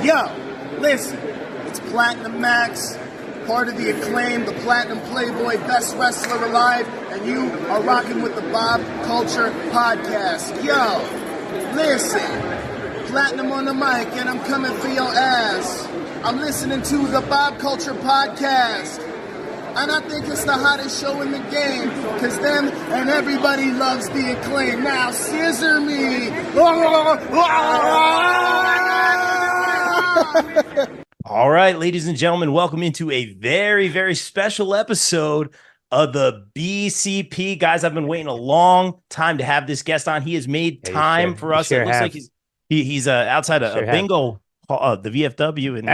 Yo, listen, it's Platinum Max, part of the Acclaim, the Platinum Playboy, best wrestler alive, and you are rocking with the Bob Culture Podcast. Yo, listen, Platinum on the mic, and I'm coming for your ass. I'm listening to the Bob Culture Podcast, and I think it's the hottest show in the game, because them and everybody loves the Acclaim. Now, scissor me! All right, ladies and gentlemen, welcome into a very, very special episode of the BCP. Guys, I've been waiting a long time to have this guest on. He has made time for us. It looks like he's outside a bingo, the VFW. And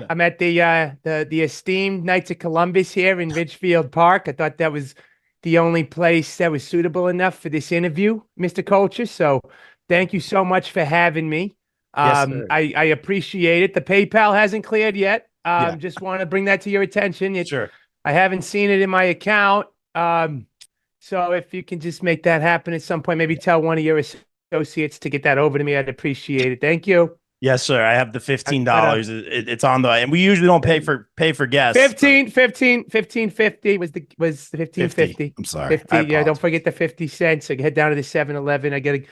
I'm at the esteemed Knights of Columbus here in Ridgefield Park. I thought that was the only place that was suitable enough for this interview, Mr. Culture. So thank you so much for having me. Yes, I appreciate it. The PayPal hasn't cleared yet. Just want to bring that to your attention. Sure. I haven't seen it in my account. So if you can just make that happen at some point, maybe tell one of your associates to get that over to me. I'd appreciate it. Thank you. Yes, sir. I have the $15. It's on the, and we usually don't pay for guests. 15.50 was the 15.50. I'm sorry. 50. Yeah, don't forget the 50 cents. I head down to the 7-Eleven. I gotta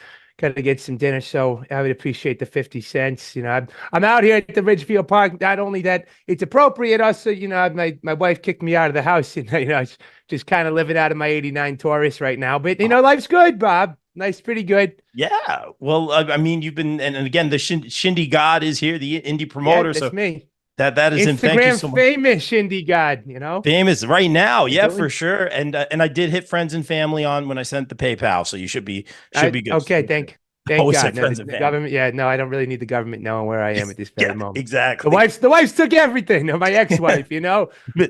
get some dinner, so I would appreciate the 50 cents. You know, I'm out here at the Ridgefield Park. Not only that, it's appropriate. Also, you know, my wife kicked me out of the house, and you know, just kind of living out of my '89 Taurus right now. But you know, life's good, Bob. Life's pretty good. Yeah. Well, I mean, you've been, and again, the Shindie God is here, the indie promoter. Yeah, that's me. That is him. Thank you so much. Famous Shindie God, you know, famous right now. Yeah, for sure. And I did hit friends and family on when I sent the PayPal, so you should be good. Okay, thank God. No, the government. Yeah, no, I don't really need the government knowing where I am at this very moment. Exactly. The wife took everything. My ex-wife, you know.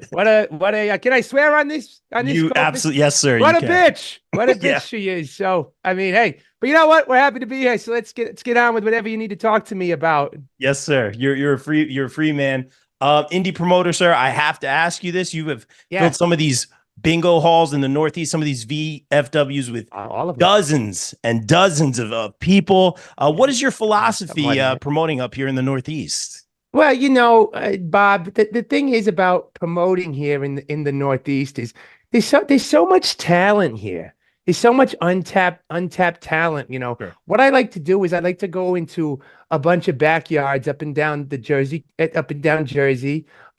What a. Can I swear on this? You absolutely, yes, sir. What a bitch! What a bitch she is. So I mean, hey, but you know what? We're happy to be here. So let's get on with whatever you need to talk to me about. Yes, sir. You're a free man. Indie promoter, sir. I have to ask you this. You have built some of these bingo halls in the Northeast, some of these VFWs with all of dozens and dozens of people. What is your philosophy promoting up here in the Northeast? Well, you know, Bob, the thing is about promoting here in the Northeast is there's so much talent here. There's so much untapped talent. You know, sure. What I like to do is I like to go into a bunch of backyards up and down Jersey,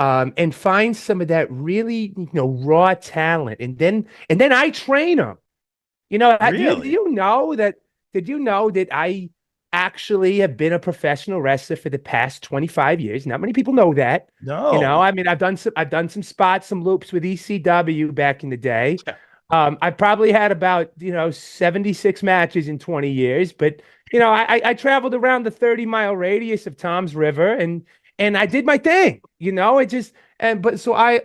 and find some of that really, you know, raw talent, and then I train them. You know, really? Did you know that I actually have been a professional wrestler for the past 25 years? Not many people know that. No. You know, I mean, I've done some spots, some loops with ECW back in the day. Yeah. I probably had about, 76 matches in 20 years, but, you know, I traveled around the 30-mile radius of Tom's River, and I did my thing, you know. So I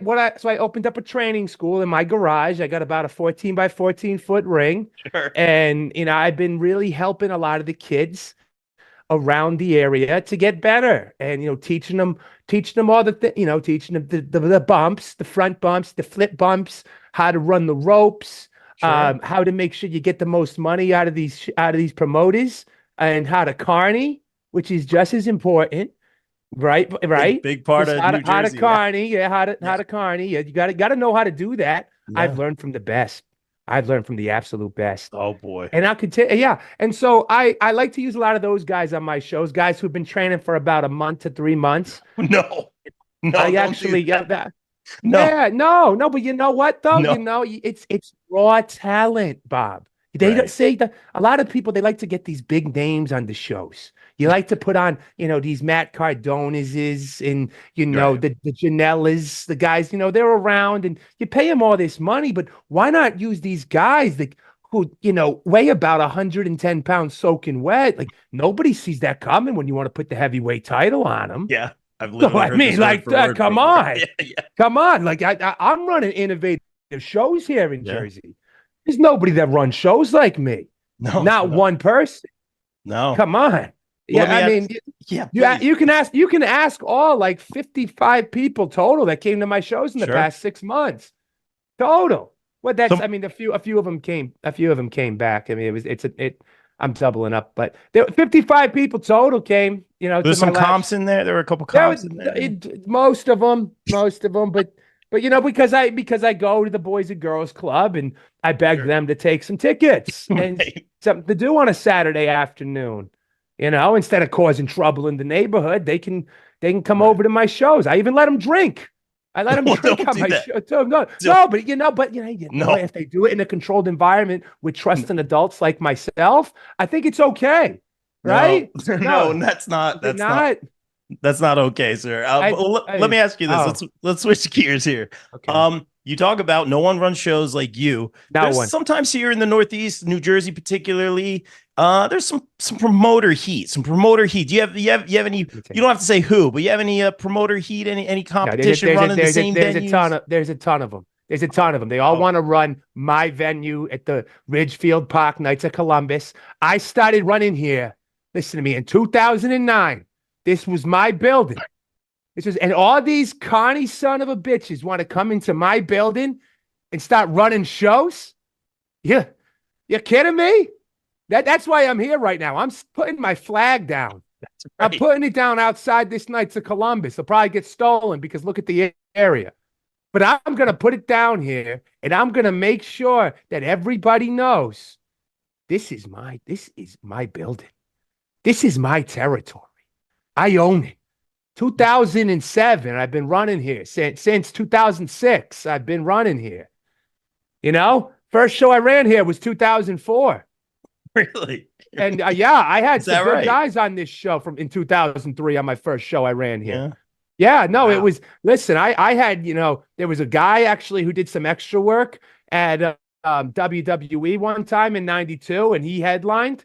opened up a training school in my garage. I got about a 14 by 14 foot ring. Sure. And, you know, I've been really helping a lot of the kids around the area to get better, and, you know, teaching them all teaching them the bumps, the front bumps, the flip bumps, how to run the ropes, sure. How to make sure you get the most money out of these promoters, and how to carny, which is just as important. Right. Big part of New Jersey. How to carny. Yeah. How to carny. Yeah. You got to know how to do that. Yeah. I've learned from the best. I've learned from the absolute best. Oh boy. And I could tell, yeah. And so I like to use a lot of those guys on my shows, guys who've been training for about a month to 3 months. No, I actually get that. No. Yeah, no, but you know what though? No. You know, it's raw talent, Bob. They don't say that. A lot of people, they like to get these big names on the shows. You like to put on, you know, these Matt Cardoneses and, you know, the Janellas, the guys, you know, they're around, and you pay them all this money, but why not use these guys who, you know, weigh about 110 pounds soaking wet? Like, nobody sees that coming when you want to put the heavyweight title on them. Yeah. I've literally Come on. Come on. Like, I'm running innovative shows here in Jersey. There's nobody that runs shows like me. No. Not one person. No. Come on. You can ask all like 55 people total that came to my shows in the past 6 months. Total. Well, that's, I mean, a few of them came back. I mean, I'm doubling up. But there were 55 people total came. There's some comps in there. There were a couple comps in there. Most of them. But because I go to the Boys and Girls Club and I beg them to take some tickets and something to do on a Saturday afternoon. Instead of causing trouble in the neighborhood, they can come over to my shows. I even let them drink. I let them drink on my show too. No, but if they do it in a controlled environment with trusting adults like myself, I think it's okay, right? No, that's not okay, sir. Let me ask you this. Let's switch gears here. Okay. You talk about no one runs shows like you. Sometimes here in the Northeast, New Jersey particularly, there's some promoter heat. Do you have any? You don't have to say who, but you have any promoter heat? Any competition running the same venues? There's a ton of them. They all want to run my venue at the Ridgefield Park Knights of Columbus. I started running here. Listen to me. In 2009, this was my building. And all these Connie son of a bitches want to come into my building and start running shows. Yeah, you're kidding me? That's why I'm here right now. I'm putting my flag down. Right. I'm putting it down outside this Knights of Columbus. It'll probably get stolen because look at the area. But I'm going to put it down here, and I'm going to make sure that everybody knows this is my building. This is my territory. I own it. 2007, I've been running here. Since 2006, I've been running here. First show I ran here was 2004. Really? And I had some good guys on this show in 2003 on my first show I ran here. Yeah, no, wow. It was, listen, I had, there was a guy actually who did some extra work at WWE one time in 92, and he headlined,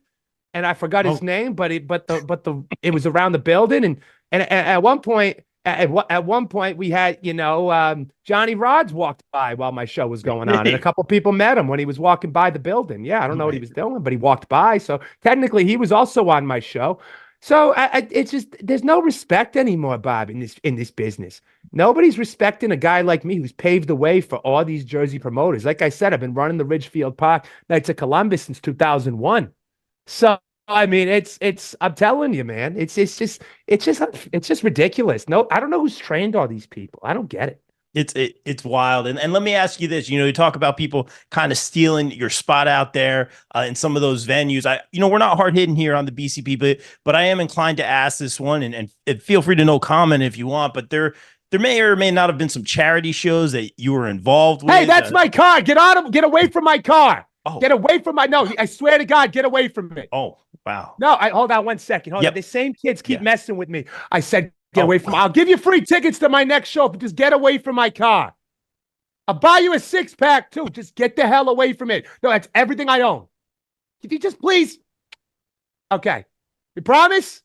and I forgot his name, but it was around the building, and at one point we had, Johnny Rods walked by while my show was going on, and a couple people met him when he was walking by the building. Yeah, I don't know what he was doing, but he walked by. So technically, he was also on my show. So it's just there's no respect anymore, Bob, in this business. Nobody's respecting a guy like me who's paved the way for all these Jersey promoters. Like I said, I've been running the Ridgefield Park Knights of Columbus since 2001. So. I mean, I'm telling you, man, it's just ridiculous. No, I don't know who's trained all these people. I don't get it. It's wild. And let me ask you this, you talk about people kind of stealing your spot out there in some of those venues. We're not hard hitting here on the BCP, but I am inclined to ask this one and feel free to no comment if you want, but there may or may not have been some charity shows that you were involved with. Hey, that's my car. Get away from my car. Oh. Get away from I swear to God, get away from it. Oh, wow. No, hold on 1 second. Hold on. The same kids keep messing with me. I said, get away from I'll give you free tickets to my next show, but just get away from my car. I'll buy you a 6-pack too. Just get the hell away from it. No, that's everything I own. Could you just please? Okay. You promise?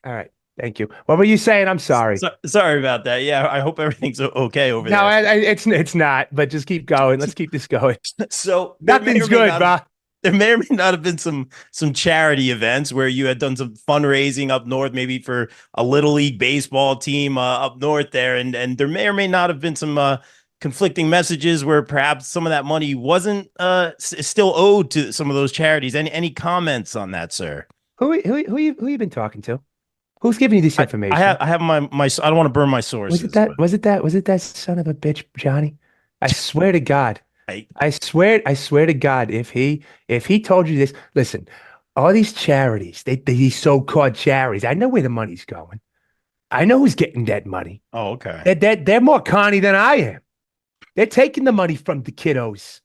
All right. Thank you. What were you saying? I'm sorry. Sorry about that. Yeah, I hope everything's okay over there. No, it's not. But just keep going. Let's keep this going. So nothing's good, bro. There may or may not have been some charity events where you had done some fundraising up north, maybe for a little league baseball team up north there, and there may or may not have been some conflicting messages where perhaps some of that money wasn't still owed to some of those charities. Any comments on that, sir? Who you been talking to? Who's giving you this information? I have my I don't want to burn my sources. Was it that son of a bitch, Johnny? I swear to God. I swear to God, if he told you this, listen, all these charities, these so-called charities, I know where the money's going. I know who's getting that money. Oh, okay. They're more Connie than I am. They're taking the money from the kiddos.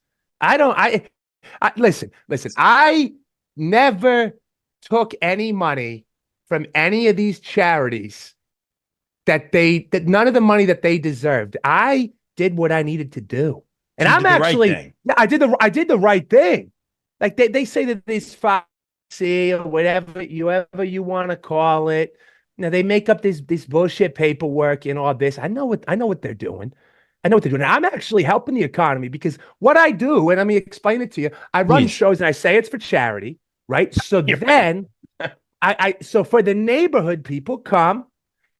Listen, I never took any money from any of these charities that none of the money that they deserved. I did what I needed to do. And I'm actually, I did the right thing. Like they say that this foxy or whatever you want to call it. They make up this bullshit paperwork and all this. I know what they're doing. And I'm actually helping the economy because what I do, and let me explain it to you. I run shows and I say it's for charity, right? So then so for the neighborhood, people come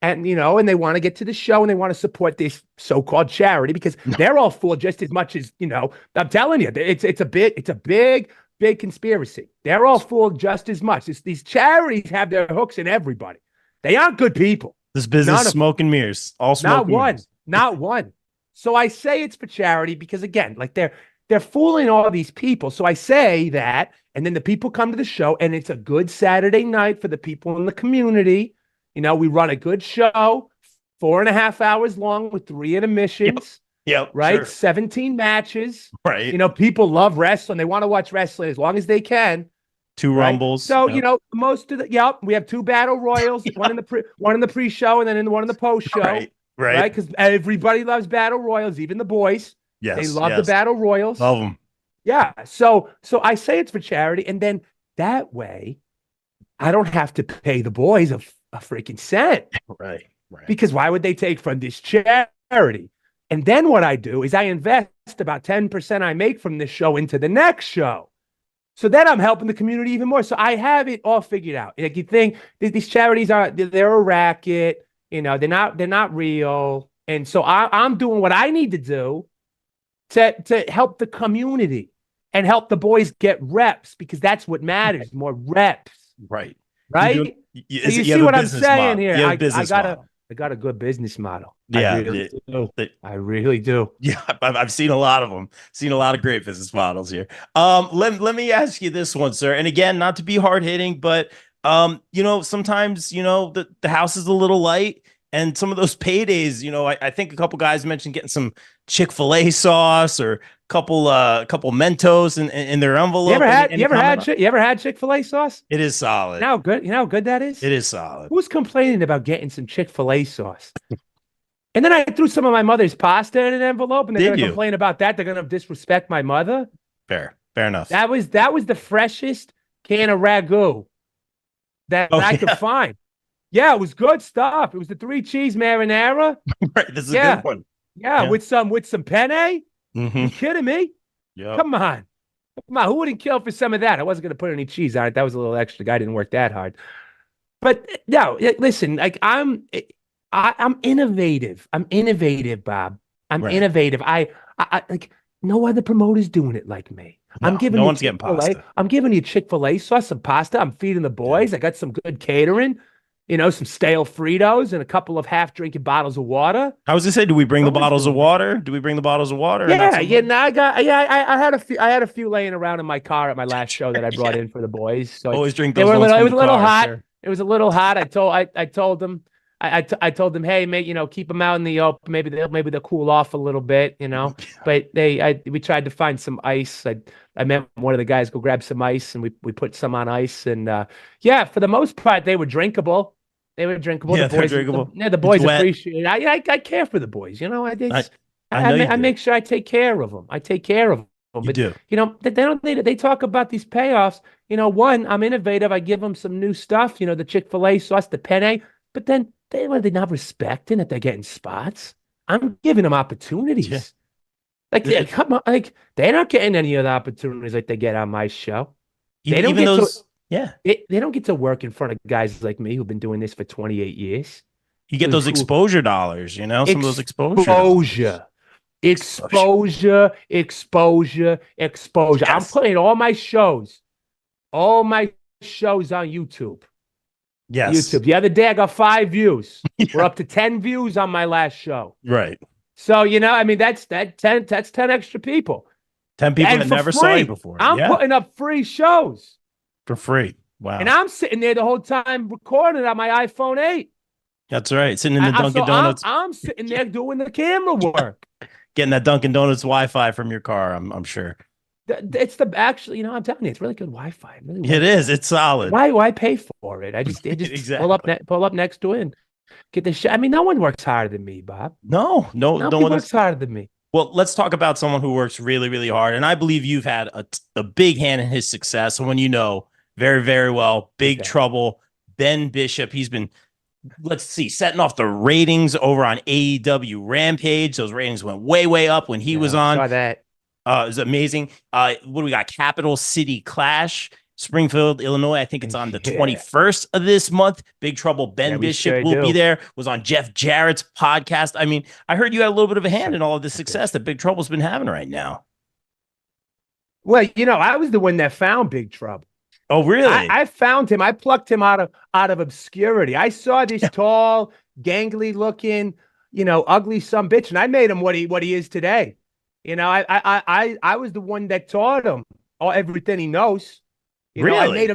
and, and they want to get to the show and they want to support this so-called charity because they're all for just as much as, I'm telling you, it's a big big conspiracy. They're all fooled just as much. These charities have their hooks in everybody. They aren't good people. This business, smoke and mirrors. All smoke Not and one. mirrors. Not one. So I say it's for charity because, again, like they're fooling all these people. So I say that, and then the people come to the show, and it's a good Saturday night for the people in the community. You know, we run a good show, 4.5 hours long with 3 intermissions. Yep. Right? Sure. 17 matches. Right. You know, people love wrestling. They want to watch wrestling as long as they can. 2 rumbles. So, you know, most of we have 2 battle royals, one in the pre-show and then one in the post-show. Right. Because everybody loves battle royals, even the boys. Yes. They love the battle royals. Love them. Yeah. So I say it's for charity, and then that way I don't have to pay the boys a freaking cent. Right. Because why would they take from this charity? And then what I do is I invest about 10% I make from this show into the next show. So then I'm helping the community even more. So I have it all figured out. Like, you think these charities they're a racket, you know, they're not real. And so I'm doing what I need to do to help the community and help the boys get reps, because that's what matters, more reps. Right. Right? You see what I'm saying here? I got a good business model. Yeah, I really do. Yeah, I've seen a lot of them. Seen a lot of great business models here. Let me ask you this one, sir. And again, not to be hard hitting, but you know, sometimes, you know, the house is a little light, and some of those paydays, you know, I think a couple guys mentioned getting some Chick-fil-A sauce or couple Mentos in their envelope. You ever had Chick-fil-A sauce? It is solid. You know how good that is? It is solid. Who's complaining about getting some Chick-fil-A sauce? And then I threw some of my mother's pasta in an envelope, and they're going to complain about that. They're going to disrespect my mother. Fair enough. That was the freshest can of ragu that I could find. Yeah, it was good stuff. It was the 3 cheese marinara. Right, this is a good one. Yeah, with some penne. Mm-hmm. You kidding me? Yeah. Come on. Who wouldn't kill for some of that? I wasn't going to put any cheese on it. That was a little extra. Guy didn't work that hard. But no, listen, like I'm innovative. I'm innovative, Bob. I'm innovative. I like, no other promoter's doing it like me. No, I'm giving no you one's getting pasta. I'm giving you Chick-fil-A sauce, some pasta. I'm feeding the boys. I got some good catering. You know, some stale Fritos and a couple of half-drinking bottles of water. I was gonna say, do we bring the bottles of water? Do we bring the bottles of water? Yeah. No, I had a few laying around in my car at my last show that I brought in for the boys. So always drink those. It was a little hot. Sir. It was a little hot. I told them, hey, mate, you know, keep them out in the open. Maybe they'll cool off a little bit, you know. But we tried to find some ice. I met one of the guys go grab some ice, and we put some on ice, and for the most part they were drinkable. Yeah, the boys, they're drinkable. The boys appreciate it. I care for the boys, you know. I make sure I take care of them. You do. You know, they talk about these payoffs. You know, one, I'm innovative. I give them some new stuff. You know, the Chick-fil-A sauce, the penne. But then they're not respecting that they're getting spots. I'm giving them opportunities. Yeah. Like, they're not getting any of the opportunities like they get on my show. They don't get to work in front of guys like me who've been doing this for 28 years. You get those exposure dollars, you know, some of those exposure. Exposure. Yes. I'm putting all my shows on YouTube. Yes. YouTube. The other day I got 5 views. We're up to 10 views on my last show. Right. So, you know, I mean, that's 10 extra people. 10 people that never saw you before. I'm putting up free shows. For free. Wow. And I'm sitting there the whole time recording on my iPhone 8. That's right. Sitting in the Dunkin' Donuts. I'm sitting there doing the camera work. Getting that Dunkin' Donuts Wi-Fi from your car, I'm sure. It's you know, I'm telling you, it's really good Wi-Fi. Really it is. It's solid. Why pay for it? I just exactly. pull up next to it and get the shit. I mean, no one works harder than me, Bob. No one works harder than me. Well, let's talk about someone who works really, really hard. And I believe you've had a big hand in his success. Someone you know very, very well. Big Trouble. Ben Bishop. He's been, setting off the ratings over on AEW Rampage. Those ratings went way, way up when he was on. Saw that. It was amazing. What do we got? Capital City Clash, Springfield, Illinois. I think it's on the 21st of this month. Big Trouble. Ben Bishop will be there. Was on Jeff Jarrett's podcast. I mean, I heard you had a little bit of a hand in all of the success that Big Trouble's been having right now. Well, I was the one that found Big Trouble. Oh, really? I found him. I plucked him out of obscurity. I saw this tall, gangly looking, ugly son bitch, and I made him what he is today. I was the one that taught him everything he knows. Really? I made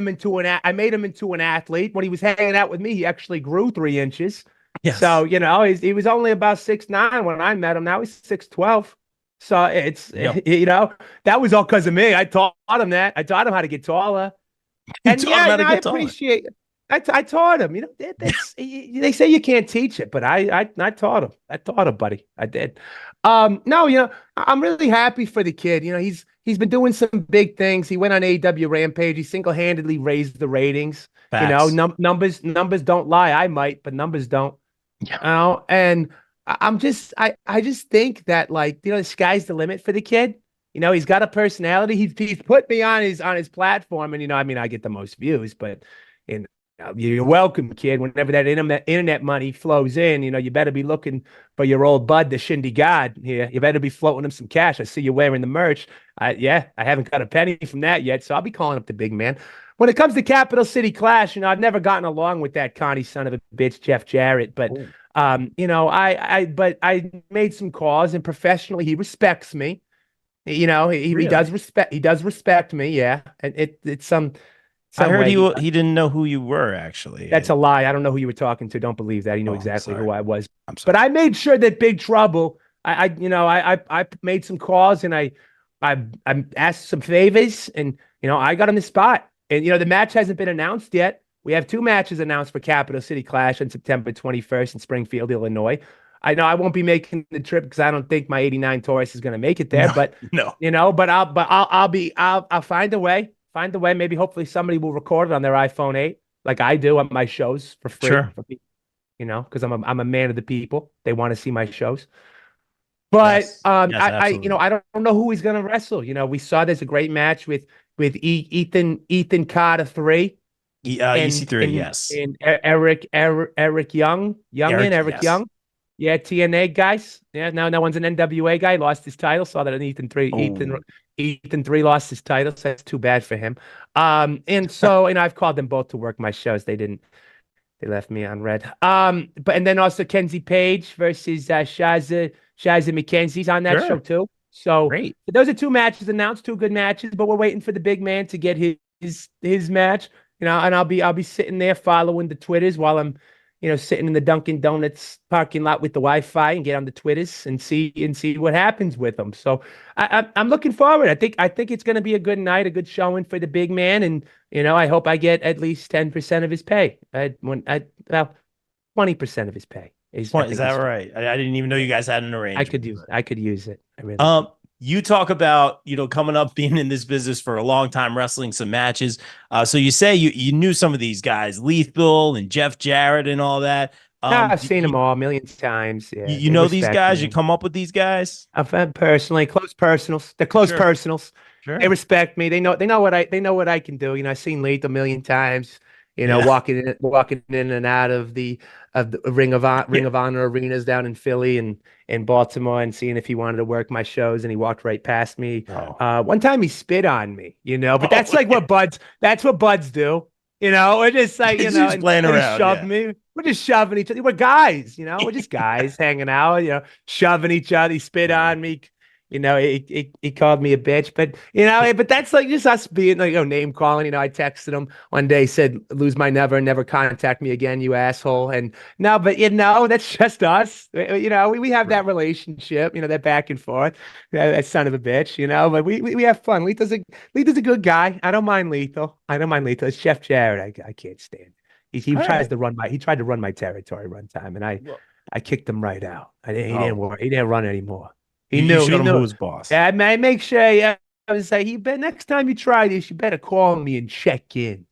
him into an athlete. When he was hanging out with me, he actually grew 3 inches. Yes. So, he was only about 6'9" when I met him. Now he's 6'12". So that was all because of me. I taught him that. I taught him how to get taller. And I appreciate it. I taught him. They say you can't teach it, but I taught him. I taught him, buddy. I did. No, I'm really happy for the kid. He's been doing some big things. He went on AEW Rampage. He single-handedly raised the ratings. Facts. Numbers don't lie. I might, but numbers don't. Yeah. And I just think that, like, the sky's the limit for the kid. He's got a personality. He's put me on his platform, and I get the most views, but you're welcome, kid. Whenever that internet money flows in, you better be looking for your old bud, the Shindie God here. You better be floating him some cash. I see you wearing the merch. I haven't got a penny from that yet, so I'll be calling up the big man. When it comes to Capital City Clash, I've never gotten along with that Connie son of a bitch, Jeff Jarrett, but I made some calls, and professionally he respects me. He does respect me, yeah. And it's some I heard he didn't know who you were, actually. That's a lie. I don't know who you were talking to. Don't believe that. He knew exactly who I was. But I made sure that Big Trouble, I made some calls, and I asked some favors, and I got him the spot. And the match hasn't been announced yet. We have 2 matches announced for Capital City Clash on September 21st in Springfield, Illinois. I know I won't be making the trip because I don't think my '89 Taurus is going to make it there. But I'll find a way. Find a way. Maybe hopefully somebody will record it on their iPhone 8, like I do on my shows for free. Sure. Because I'm a man of the people. They want to see my shows. But I don't know who he's going to wrestle. We saw there's a great match with Ethan Carter 3. EC3, yes. And Eric Young. Young. Yeah, TNA guys. Yeah, now that one's an NWA guy. Lost his title. Saw that in Ethan 3. Oh. Ethan 3 lost his title, so that's too bad for him. And I've called them both to work my shows. They left me on red. And then also Kenzie Page versus Shaza McKenzie's on that show too. So great. Those are 2 matches announced, 2 good matches, but we're waiting for the big man to get his match. And I'll be sitting there following the Twitters while I'm sitting in the Dunkin' Donuts parking lot with the Wi-Fi, and get on the Twitters and see what happens with them. So I'm looking forward. I think it's going to be a good night, a good showing for the big man, and I hope I get at least 10% of his pay. 20% of his pay. Is that right? I didn't even know you guys had an arrangement. I could use it. I really. You talk about, coming up, being in this business for a long time, wrestling some matches. So you say you knew some of these guys, Lethal and Jeff Jarrett and all that. I've seen them all a million times. Yeah, you know these guys? Me. You come up with these guys? I've had personally close personals. They're close personals. Sure. They respect me. They know what I can do. I've seen Lethal a million times. Walking in and out of the Ring of Honor arenas down in Philly and in Baltimore, and seeing if he wanted to work my shows, and he walked right past me. Oh. One time he spit on me, but that's like what buds do. We're just like, just playing around. Shove me. We're just shoving each other. We're guys, we're just guys hanging out, shoving each other. He spit on me. He called me a bitch, but but that's like just us being like, name calling. I texted him one day, said, "Lose my never contact me again, you asshole." And no, but that's just us. We have that relationship, that back and forth. That son of a bitch, but we have fun. Lethal's a good guy. I don't mind Lethal. It's Jeff Jarrett. I can't stand it. He tried to run my territory one time, and I kicked him right out. He didn't run anymore. He knew who was boss. Yeah, I make sure. Yeah, I was like, next time you try this, you better call me and check in.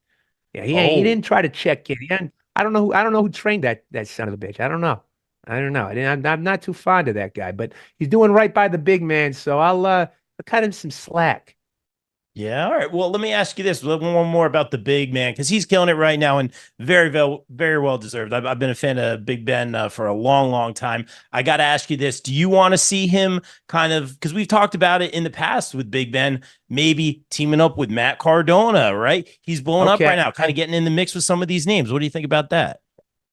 Yeah, he didn't try to check in. I don't know who trained that son of a bitch. I don't know. I'm not too fond of that guy, but he's doing right by the big man, so I'll cut him some slack. Yeah. All right. Well, let me ask you this one more about the big man, because he's killing it right now and very well deserved. I've been a fan of Big Ben for a long, long time. I got to ask you this. Do you want to see him kind of, because we've talked about it in the past with Big Ben, maybe teaming up with Matt Cardona, right? He's blowing up right now, kind of getting in the mix with some of these names. What do you think about that?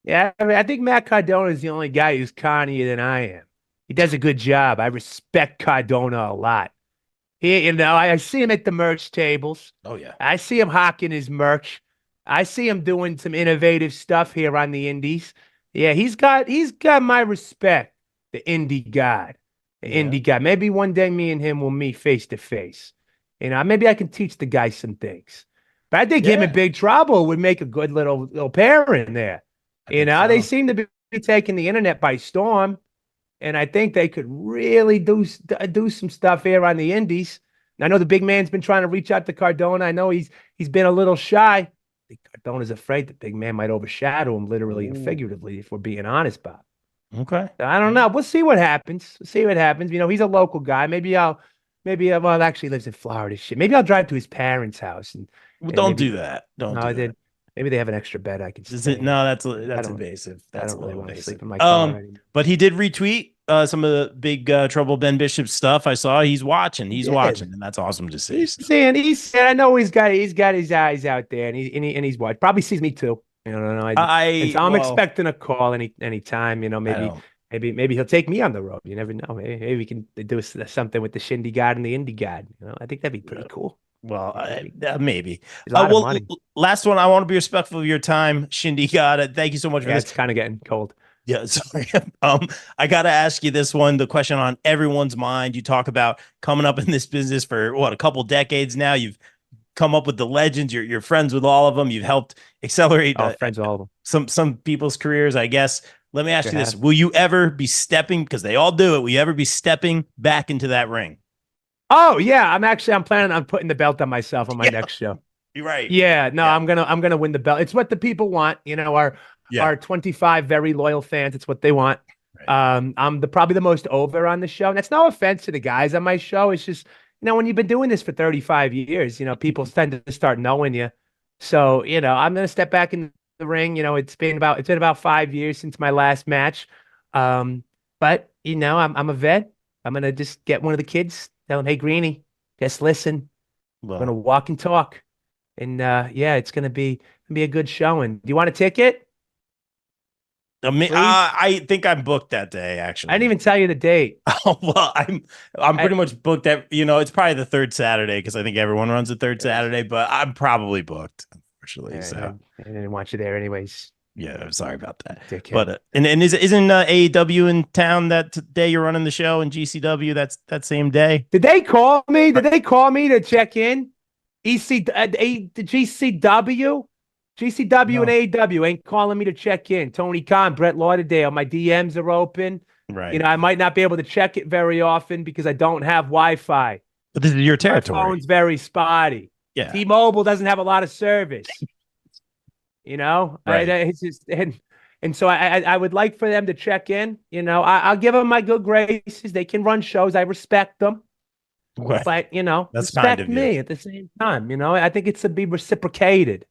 Yeah, I mean, I think Matt Cardona is the only guy who's connier than I am. He does a good job. I respect Cardona a lot. I see him at the merch tables. Oh, yeah. I see him hawking his merch. I see him doing some innovative stuff here on the indies. Yeah, he's got my respect, the indie god. Indie god. Maybe one day me and him will meet face to face. Maybe I can teach the guy some things. But I think him and Big Trouble would make a good little pairing there. They seem to be taking the internet by storm. And I think they could really do some stuff here on the indies. I know the big man's been trying to reach out to Cardona. I know he's been a little shy. I think Cardona's afraid the big man might overshadow him literally and figuratively, if we're being honest, Bob. Okay. I don't know. We'll see what happens. He's a local guy. Maybe well, actually lives in Florida. Shit. Maybe I'll drive to his parents' house and don't do that. Don't do that. Maybe they have an extra bed I could stay in. No, that's invasive. That's I don't really want to sleep in my car anymore. But he did retweet some of the big Trouble Ben Bishop stuff. I saw he's watching. He's watching, and that's awesome to see. I know he's got his eyes out there, and he's watching. Probably sees me too. I'm expecting a call any time. Maybe he'll take me on the road. You never know. Maybe we can do something with the Shindie God and the Indie God. I think that'd be pretty cool. Well, maybe. Last one. I want to be respectful of your time, Shindie God. Thank you so much for this. It's kind of getting cold. Yeah, sorry. I got to ask you this one, the question on everyone's mind. You talk about coming up in this business for a couple decades now. You've come up with the legends. You're friends with all of them. You've helped accelerate friends with all of them. Some people's careers, I guess. Let me ask you this. Will you ever be stepping, because they all do it, will you ever be stepping back into that ring? Oh yeah, I'm planning on putting the belt on myself on my next show. You're right. Yeah, no, I'm gonna win the belt. It's what the people want. Our 25 very loyal fans. It's what they want. Right. I'm probably the most over on the show. And that's no offense to the guys on my show. It's just when you've been doing this for 35 years, people tend to start knowing you. So I'm gonna step back in the ring. It's been about 5 years since my last match. But I'm a vet. I'm gonna just get one of the kids. Tell him, hey, Greenie, just listen. We're going to walk and talk. And, it's going to be a good showing. Do you want a ticket? I think I'm booked that day, actually. I didn't even tell you the date. Oh, well, I'm pretty much booked. It's probably the third Saturday, because I think everyone runs the third Saturday, but I'm probably booked, unfortunately. So I didn't want you there anyways. Yeah, I'm sorry about that. Dickhead. But isn't AEW in town that day you're running the show in GCW? That's that same day. Did they call me? Did they call me to check in? GCW and AEW ain't calling me to check in. Tony Khan, Brett Lauderdale, my DMs are open. Right. I might not be able to check it very often because I don't have Wi-Fi. But this is your territory. My phone's very spotty. Yeah. T-Mobile doesn't have a lot of service. Right. It's just, and so I would like for them to check in. I'll give them my good graces. They can run shows. I respect them. Right. But that's respect kind of me at the same time. I think it's to be reciprocated.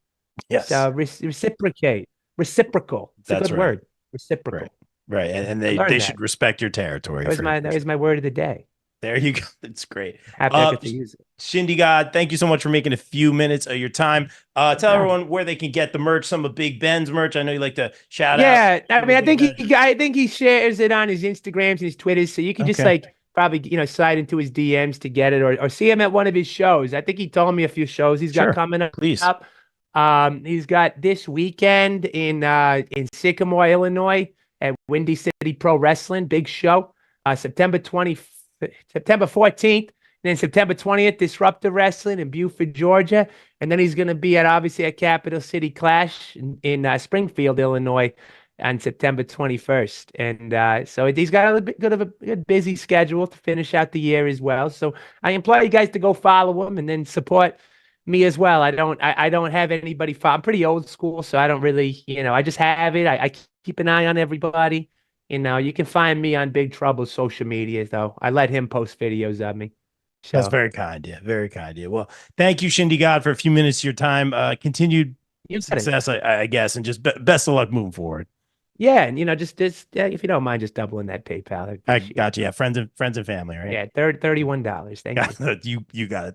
Yes. Reciprocate. Reciprocal. It's a good word. Reciprocal. Right. And they should respect your territory. That was my word of the day. There you go. It's great. Happy I get to use it. Shindie God, thank you so much for making a few minutes of your time. Tell everyone where they can get the merch, some of Big Ben's merch. I know you like to shout out. Yeah, I think he shares it on his Instagrams and his Twitters, so you can just probably slide into his DMs to get it, or see him at one of his shows. I think he told me a few shows he's got coming up. Please. He's got this weekend in Sycamore, Illinois, at Windy City Pro Wrestling, big show. September 14th, and then September 20th, Disruptive Wrestling in Buford, Georgia. And then he's going to be at Capital City Clash in Springfield, Illinois on September 21st. And so he's got a bit of a busy schedule to finish out the year as well. So I implore you guys to go follow him and then support me as well. I don't have anybody I'm pretty old school, so I don't really, I just have it. I keep an eye on everybody. You can find me on Big Trouble's social media, though. I let him post videos of me. So, That's very kind. Yeah, very kind. Yeah. Well, thank you, Shindie God, for a few minutes of your time. Continued you got it. success, I guess, and just best of luck moving forward. Yeah, and just if you don't mind, just doubling that PayPal. I'd I appreciate got you. it. Yeah, friends and family, right? Yeah, $31. Thank you. You got it.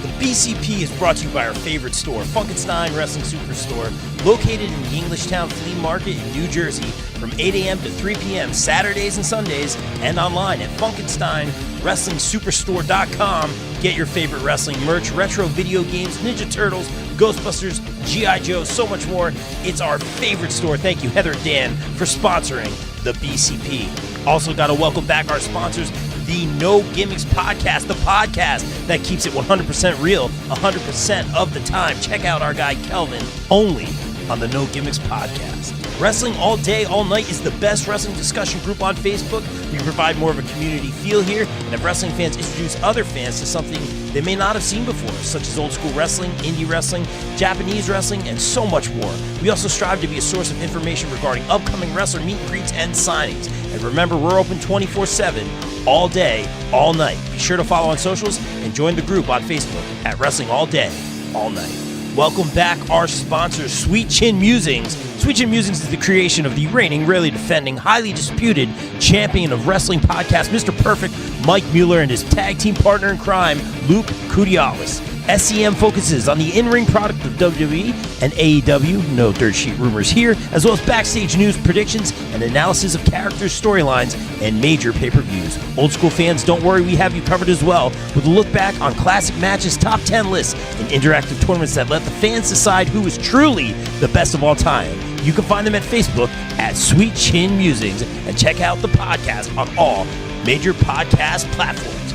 The BCP is brought to you by our favorite store, Funkenstein Wrestling Superstore, located in the Englishtown Flea Market in New Jersey from 8 a.m. to 3 p.m. Saturdays and Sundays, and online at FunkensteinWrestlingSuperstore.com. Get your favorite wrestling merch, retro video games, Ninja Turtles, Ghostbusters, G.I. Joe, so much more. It's our favorite store. Thank you, Heather and Dan, for sponsoring the BCP. Also got to welcome back our sponsors, the No Gimmicks Podcast, the podcast that keeps it 100% real 100% of the time. Check out our guy Kelvin, only on the No Gimmicks Podcast. Wrestling All Day, All Night is the best wrestling discussion group on Facebook. We provide more of a community feel here, and have wrestling fans introduce other fans to something they may not have seen before, such as old school wrestling, indie wrestling, Japanese wrestling, and so much more. We also strive to be a source of information regarding upcoming wrestler meet and greets and signings. And remember, we're open 24/7, all day, all night. Be sure to follow on socials and join the group on Facebook at Wrestling All Day, All Night. Welcome back our sponsor, Sweet Chin Musings. Sweet Chin Musings is the creation of the reigning, rarely defending, highly disputed champion of wrestling podcast, Mr. Perfect, Mike Mueller, and his tag team partner in crime, Luke Kudialis. SCM focuses on the in-ring product of WWE and AEW, no dirt sheet rumors here, as well as backstage news, predictions, and analysis of characters, storylines, and major pay-per-views. Old school fans, don't worry, we have you covered as well, with a look back on classic matches, top 10 lists, and interactive tournaments that let the fans decide who is truly the best of all time. You can find them at Facebook at Sweet Chin Musings, and check out the podcast on all major podcast platforms.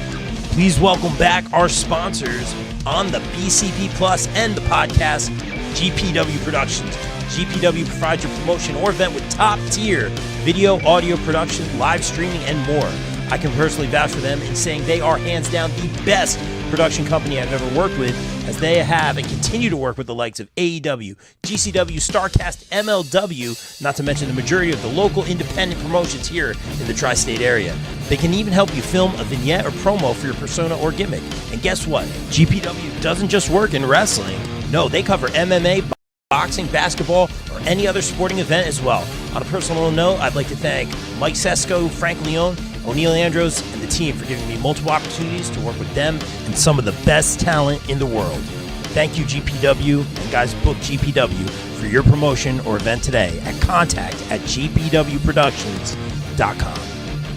Please welcome back our sponsors on the BCP Plus and the podcast, GPW Productions. GPW provides your promotion or event with top-tier video, audio production, live streaming, and more. I can personally vouch for them in saying they are hands down the best production company I've ever worked with, as they have and continue to work with the likes of AEW, GCW, StarCast, MLW, not to mention the majority of the local independent promotions here in the tri-state area. They can even help you film a vignette or promo for your persona or gimmick. And guess what? GPW doesn't just work in wrestling. No, they cover MMA, boxing, basketball, or any other sporting event as well. On a personal note, I'd like to thank Mike Sesko, Frank León, Oneil Andrews, and the team for giving me multiple opportunities to work with them and some of the best talent in the world. Thank you, GPW, and guys, book GPW for your promotion or event today at contact@gpwproductions.com.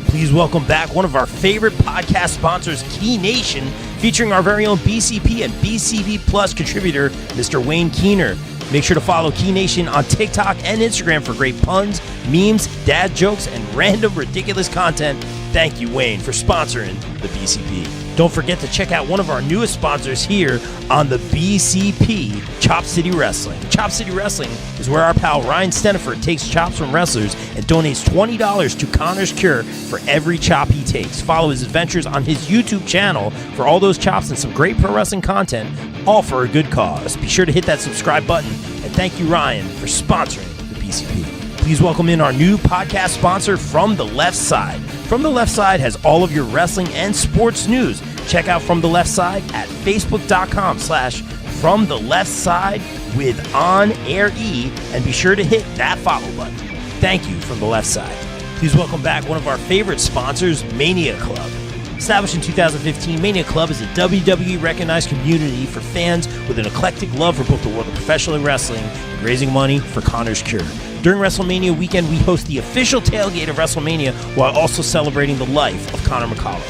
Please welcome back one of our favorite podcast sponsors, Key Nation, featuring our very own BCP and BCP Plus contributor, Mr. Wayne Keener. Make sure to follow Key Nation on TikTok and Instagram for great puns, memes, dad jokes, and random ridiculous content. Thank you, Wayne, for sponsoring the BCP. Don't forget to check out one of our newest sponsors here on the BCP, Chop City Wrestling. Chop City Wrestling is where our pal Ryan Steniford takes chops from wrestlers and donates $20 to Connor's Cure for every chop he takes. Follow his adventures on his YouTube channel for all those chops and some great pro wrestling content, all for a good cause. Be sure to hit that subscribe button, and thank you, Ryan, for sponsoring the BCP. Please welcome in our new podcast sponsor, From the Left Side. From the Left Side has all of your wrestling and sports news. Check out From the Left Side at facebook.com/From the Left Side with On Air E, and be sure to hit that follow button. Thank you, From the Left Side. Please welcome back one of our favorite sponsors, Mania Club. Established in 2015, Mania Club is a WWE recognized community for fans with an eclectic love for both the world of professional wrestling and raising money for Connor's Cure. During WrestleMania weekend, we host the official tailgate of WrestleMania while also celebrating the life of Connor McCallum.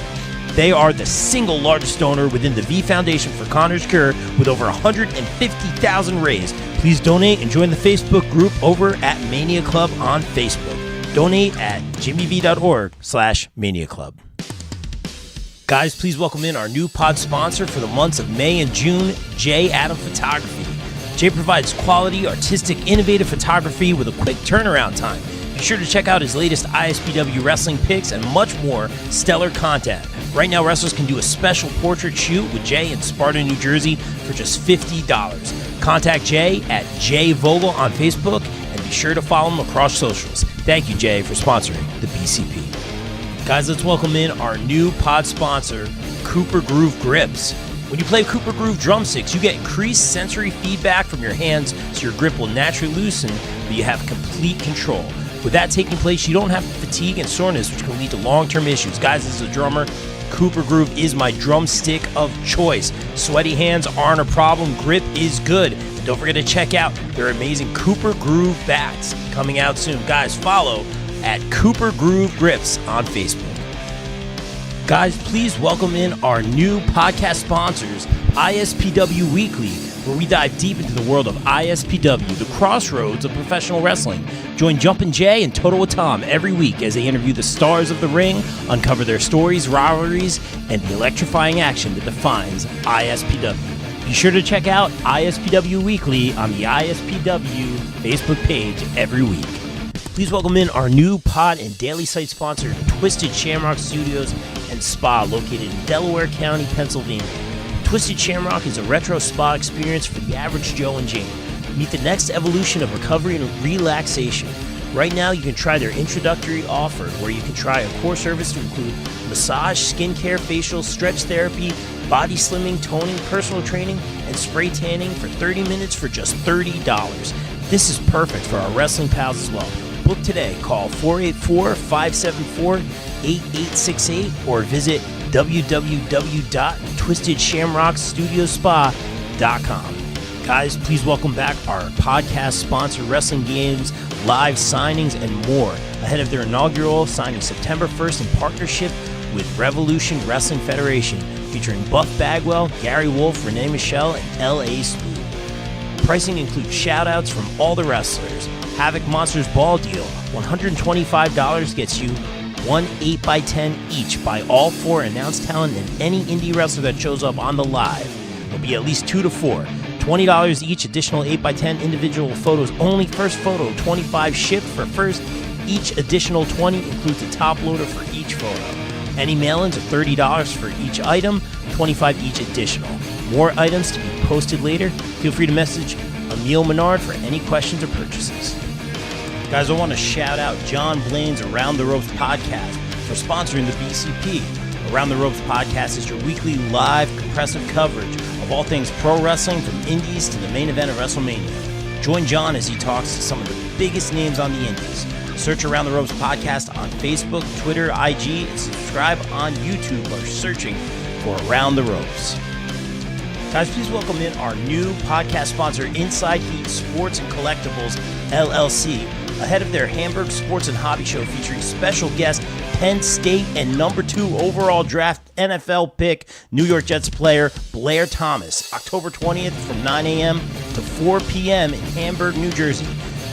They are the single largest donor within the V Foundation for Connor's Cure, with over $150,000 raised. Please donate and join the Facebook group over at Mania Club on Facebook. Donate at jimmyv.org/Mania Club. Guys, please welcome in our new pod sponsor for the months of May and June, J. Adam Photography. Jay provides quality, artistic, innovative photography with a quick turnaround time. Be sure to check out his latest ISPW wrestling pics and much more stellar content. Right now, wrestlers can do a special portrait shoot with Jay in Sparta, New Jersey for just $50. Contact Jay at Jay Vogel on Facebook, and be sure to follow him across socials. Thank you, Jay, for sponsoring the BCP. Guys, let's welcome in our new pod sponsor, Cooper Groove Grips. When you play Cooper Groove drumsticks, you get increased sensory feedback from your hands, so your grip will naturally loosen, but you have complete control. With that taking place, you don't have fatigue and soreness, which can lead to long-term issues. Guys, as a drummer, Cooper Groove is my drumstick of choice. Sweaty hands aren't a problem. Grip is good. And don't forget to check out their amazing Cooper Groove bats coming out soon. Guys, follow at Cooper Groove Grips on Facebook. Guys, please welcome in our new podcast sponsors, ISPW Weekly, where we dive deep into the world of ISPW, the crossroads of professional wrestling. Join Jumpin' Jay and Toto Tom every week as they interview the stars of the ring, uncover their stories, rivalries, and the electrifying action that defines ISPW. Be sure to check out ISPW Weekly on the ISPW Facebook page every week. Please welcome in our new pod and daily site sponsor, Twisted Shamrock Studios and Spa, located in Delaware County, Pennsylvania. Twisted Shamrock is a retro spa experience for the average Joe and Jane. Meet the next evolution of recovery and relaxation. Right now, you can try their introductory offer, where you can try a core service to include massage, skincare, facial, stretch therapy, body slimming, toning, personal training, and spray tanning for 30 minutes for just $30. This is perfect for our wrestling pals as well. Book today. Call 484-574-8868 or visit www.twistedshamrockstudiospa.com. Guys, please welcome back our podcast sponsor, Wrestling Games, live signings, and more ahead of their inaugural signing September 1st in partnership with Revolution Wrestling Federation, featuring Buff Bagwell, Gary Wolf, Renee Michelle, and L.A. Smooth. Pricing includes shout-outs from all the wrestlers. Havoc Monsters Ball Deal, $125 gets you one 8x10 each by all four announced talent and any indie wrestler that shows up on the live. There'll be at least 2 to 4. $20 each, additional 8x10 individual photos only. First photo, 25 shipped for first. Each additional 20 includes a top loader for each photo. Any mail-ins are $30 for each item, 25 each additional. More items to be posted later. Feel free to message Emil Menard for any questions or purchases. Guys, I want to shout out John Blaine's Around the Ropes podcast for sponsoring the BCP. Around the Ropes podcast is your weekly live compressive coverage of all things pro wrestling, from indies to the main event of WrestleMania. Join John as he talks to some of the biggest names on the indies. Search Around the Ropes podcast on Facebook, Twitter, IG, and subscribe on YouTube by searching for Around the Ropes. Guys, please welcome in our new podcast sponsor, Inside Heat Sports and Collectibles, LLC. Ahead of their Hamburg Sports and Hobby Show featuring special guest Penn State and number 2 overall draft NFL pick, New York Jets player Blair Thomas, October 20th from 9 a.m. to 4 p.m. in Hamburg, New Jersey.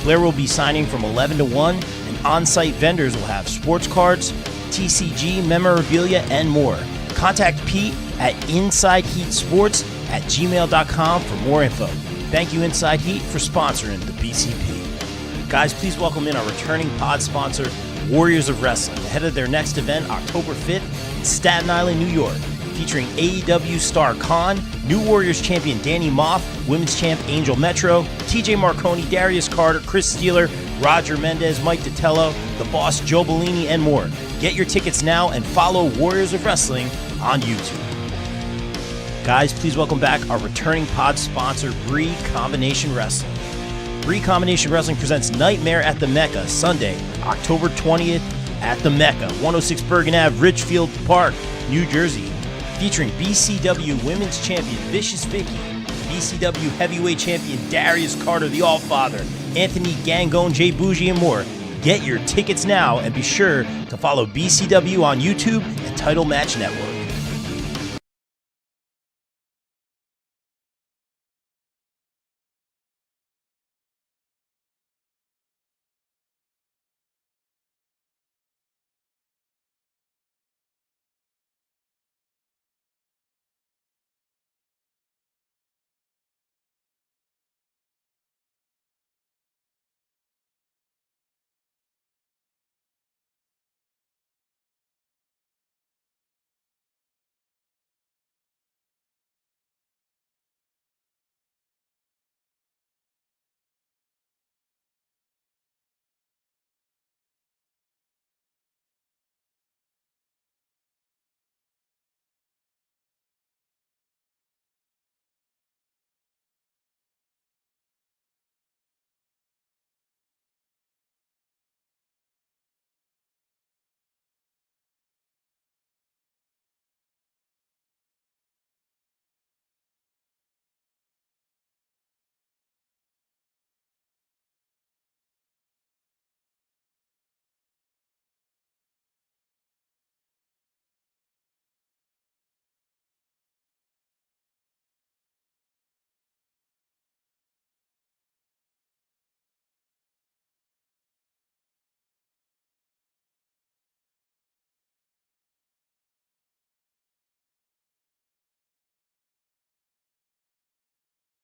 Blair will be signing from 11 to 1, and on-site vendors will have sports cards, TCG, memorabilia, and more. Contact Pete at InsideHeatSports@gmail.com for more info. Thank you, Inside Heat, for sponsoring the BCP. Guys, please welcome in our returning pod sponsor, Warriors of Wrestling, ahead of their next event, October 5th in Staten Island, New York, featuring AEW star Khan, new Warriors champion Danny Moff, women's champ Angel Metro, TJ Marconi, Darius Carter, Chris Steeler, Roger Mendez, Mike Ditello, the Boss Joe Bellini, and more. Get your tickets now and follow Warriors of Wrestling on YouTube. Guys, please welcome back our returning pod sponsor, Bree Combination Wrestling. Bree Combination Wrestling presents Nightmare at the Mecca, Sunday, October 20th at the Mecca, 106 Bergen Ave, Richfield Park, New Jersey. Featuring BCW Women's Champion Vicious Vicky, BCW Heavyweight Champion Darius Carter, the Allfather, Anthony Gangone, Jay Bougie, and more. Get your tickets now and be sure to follow BCW on YouTube and Title Match Network.